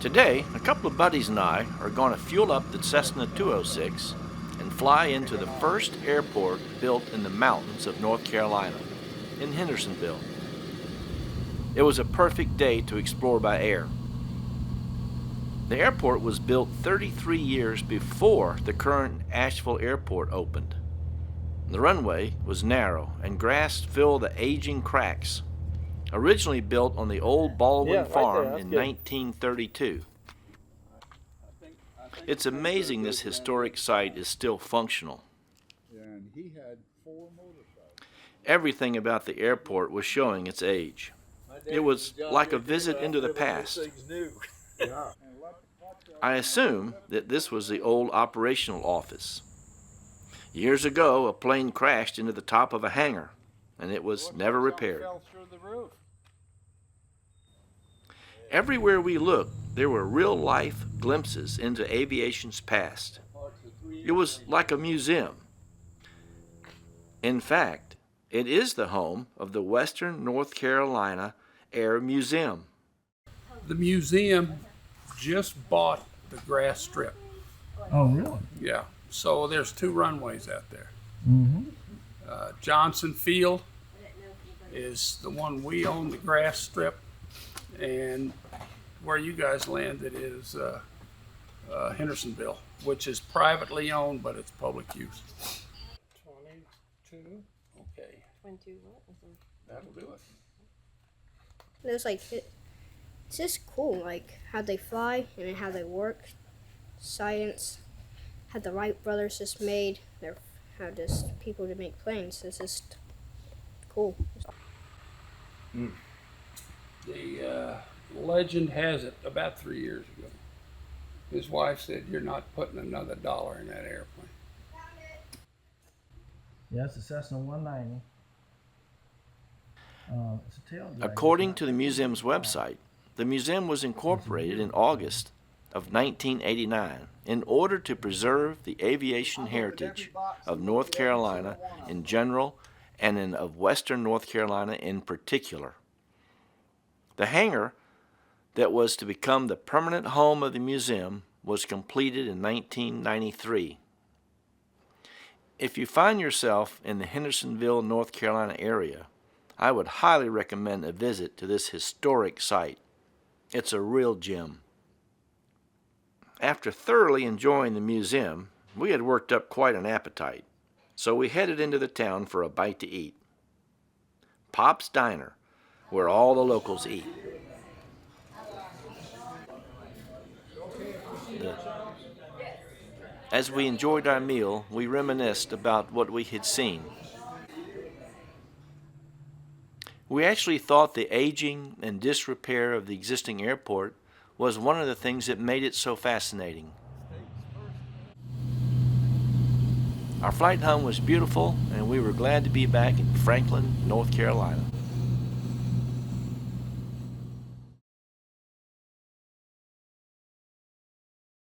Today, a couple of buddies and I are going to fuel up the Cessna 206 and fly into the first airport built in the mountains of North Carolina, in Hendersonville. It was a perfect day to explore by air. The airport was built 33 years before the current Ashville airport opened. The runway was narrow and grass filled the aging cracks. Originally built on the old Baldwin farm in 1932. It's amazing this historic site is still functional. And he had 4 motorcycles. Everything about the airport was showing its age. It was like a visit into the past. I assume that this was the old operational office. Years ago, a plane crashed into the top of a hangar, and it was never repaired. Everywhere we looked, there were real-life glimpses into aviation's past. It was like a museum. In fact, it is the home of the Western North Carolina Air Museum. The museum just bought the grass strip. Oh, really? Yeah. So there's 2 runways out there. Mm-hmm. Johnson Field is the one we own, the grass strip, and where you guys landed is Hendersonville, which is privately owned, but it's public use. 22. Okay. 22 what? That'll do it. It was like, it's just cool, like how they fly and how they work. Science, how the Wright brothers just made how just people to make planes. It's just cool. The legend has it about 3 years ago. His wife said, "You're not putting another dollar in that airplane." Yeah, it's a Cessna 190. It's a tail dragger. According to the museum's website, the museum was incorporated in August of 1989 in order to preserve the aviation heritage of North Carolina in general and of Western North Carolina in particular. The hangar that was to become the permanent home of the museum was completed in 1993. If you find yourself in the Hendersonville, North Carolina area, I would highly recommend a visit to this historic site. It's a real gem. After thoroughly enjoying the museum, we had worked up quite an appetite, so we headed into the town for a bite to eat. Pop's Diner, where all the locals eat. As we enjoyed our meal, we reminisced about what we had seen. We actually thought the aging and disrepair of the existing airport was one of the things that made it so fascinating. Our flight home was beautiful, and we were glad to be back in Franklin, North Carolina.